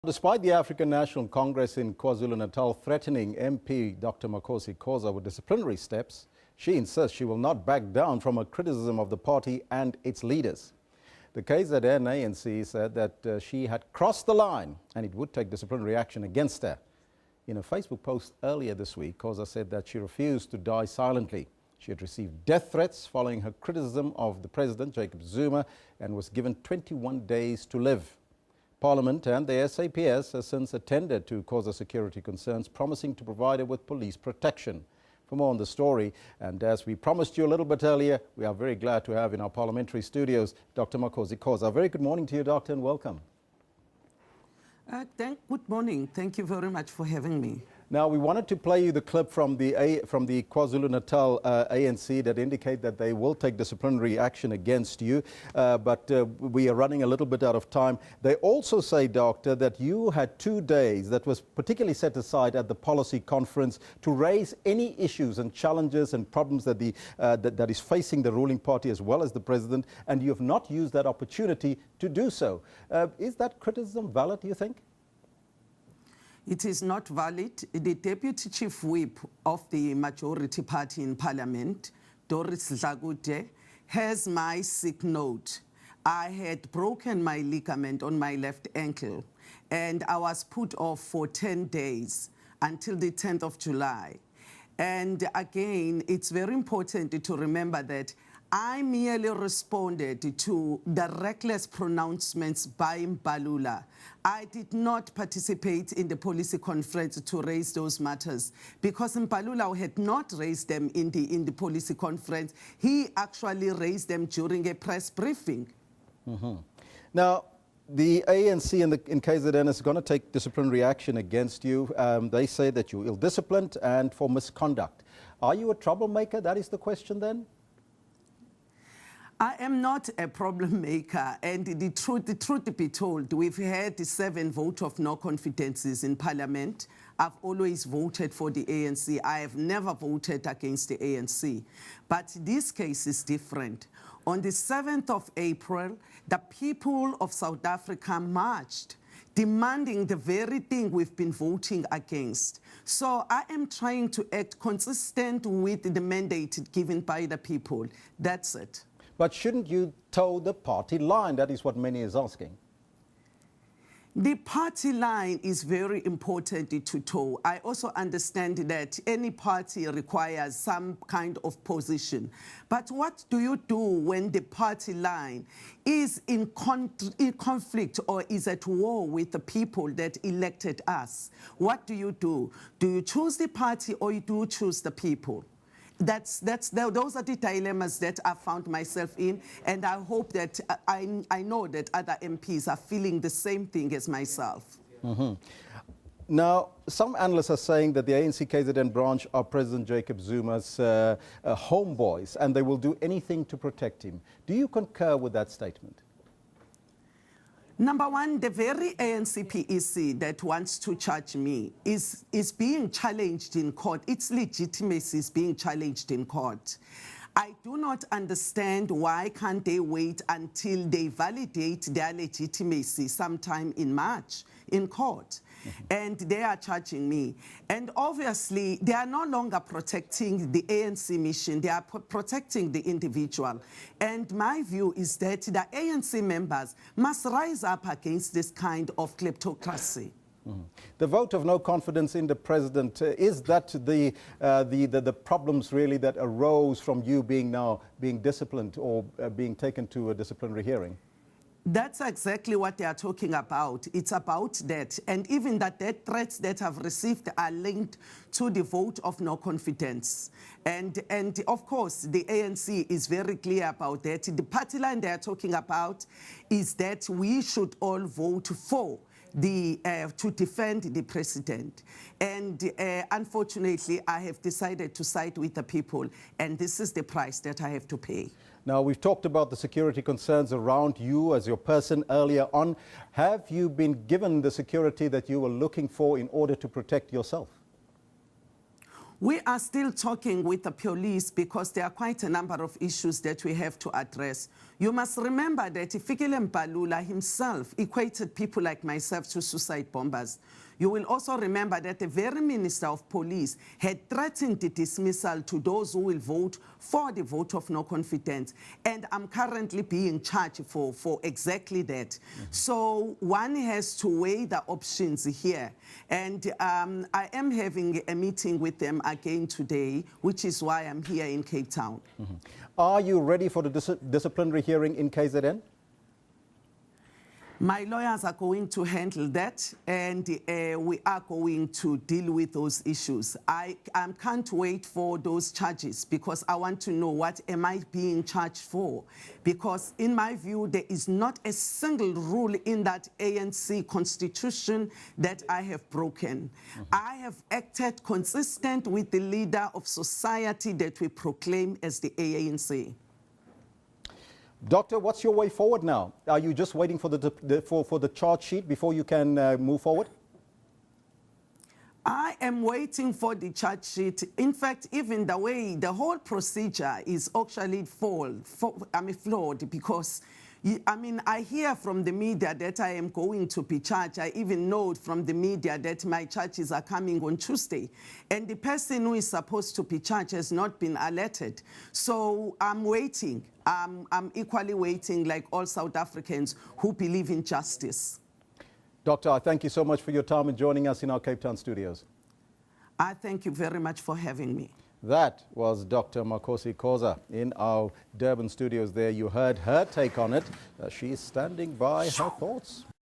Despite the African National Congress in KwaZulu-Natal threatening MP Dr. Makhosi Khoza with disciplinary steps, she insists she will not back down from her criticism of the party and its leaders. The KZN ANC said that she had crossed the line and it would take disciplinary action against her. In a Facebook post earlier this week, Khoza said that she refused to die silently. She had received death threats following her criticism of the president, Jacob Zuma, and was given 21 days to live. Parliament and the SABC has since attended to Khoza's security concerns, promising to provide her with police protection. For more on the story, and as we promised you a little bit earlier, we are very glad to have in our parliamentary studios Dr. Makhosi Khoza. Very good morning to you, Doctor, and welcome. Good morning. Thank you very much for having me. Now, we wanted to play you the clip from the KwaZulu-Natal ANC that indicate that they will take disciplinary action against you, but we are running a little bit out of time. They also say, Doctor, that you had 2 days that was particularly set aside at the policy conference to raise any issues and challenges and problems that that is facing the ruling party as well as the president, and you have not used that opportunity to do so. Is that criticism valid, do you think? It is not valid. The Deputy Chief Whip of the majority party in Parliament, Doris Dlakutye, has my sick note. I had broken my ligament on my left ankle and I was put off for 10 days until the 10th of July. And again, it's very important to remember that I merely responded to the reckless pronouncements by Mbalula. I did not participate in the policy conference to raise those matters because Mbalula had not raised them in the policy conference. He actually raised them during a press briefing. Now, the ANC and in KZN is going to take disciplinary action against you. They say that you're ill-disciplined and for misconduct. Are you a troublemaker? That is the question then? I am not a problem maker, and the truth be told, we've had 7 votes of no confidences in Parliament. I've always voted for the ANC. I have never voted against the ANC. But this case is different. On the 7th of April, the people of South Africa marched, demanding the very thing we've been voting against. So I am trying to act consistent with the mandate given by the people. That's it. But shouldn't you toe the party line? That is what many is asking. The party line is very important to toe. I also understand that any party requires some kind of position. But what do you do when the party line is in conflict or is at war with the people that elected us? What do you do? Do you choose the party or do you choose the people? Those are the dilemmas that I found myself in, and I hope that I know that other MPs are feeling the same thing as myself. Now, some analysts are saying that the ANC KZN branch are President Jacob Zuma's homeboys, and they will do anything to protect him. Do you concur with that statement? Number one, the very ANC PEC that wants to charge me is being challenged in court. Its legitimacy is being challenged in court. I do not understand why can't they wait until they validate their legitimacy sometime in March in court. And they are charging me. And obviously, they are no longer protecting the ANC mission. They are protecting the individual. And my view is that the ANC members must rise up against this kind of kleptocracy. The vote of no confidence in the president, is that the problems really that arose from you being disciplined or being taken to a disciplinary hearing? That's exactly what they are talking about. It's about that. And even that death threats that I've received are linked to the vote of no confidence. And of course, the ANC is very clear about that. The party line they are talking about is that we should all vote for to defend the president. And unfortunately, I have decided to side with the people, and this is the price that I have to pay. Now, we've talked about the security concerns around you as your person earlier on. Have you been given the security that you were looking for in order to protect yourself? We are still talking with the police because there are quite a number of issues that we have to address. You must remember that Fikile Mbalula himself equated people like myself to suicide bombers. You will also remember that the very Minister of Police had threatened the dismissal to those who will vote for the vote of no confidence. And I'm currently being charged for exactly that. Mm-hmm. So one has to weigh the options here. And I am having a meeting with them again today, which is why I'm here in Cape Town. Mm-hmm. Are you ready for the disciplinary hearing in KZN? My lawyers are going to handle that, and we are going to deal with those issues. I can't wait for those charges because I want to know what am I being charged for. Because in my view, there is not a single rule in that ANC constitution that I have broken. Mm-hmm. I have acted consistent with the leader of society that we proclaim as the ANC. Doctor, what's your way forward now? Are you just waiting for the charge sheet before you can move forward? I am waiting for the charge sheet. In fact, even the way the whole procedure is actually flawed because I hear from the media that I am going to be charged. I even know from the media that my charges are coming on Tuesday. And the person who is supposed to be charged has not been alerted. So I'm waiting. I'm equally waiting like all South Africans who believe in justice. Doctor, I thank you so much for your time and joining us in our Cape Town studios. I thank you very much for having me. That was Dr. Makhosi Khoza in our Durban studios there. You heard her take on it. She's standing by her thoughts.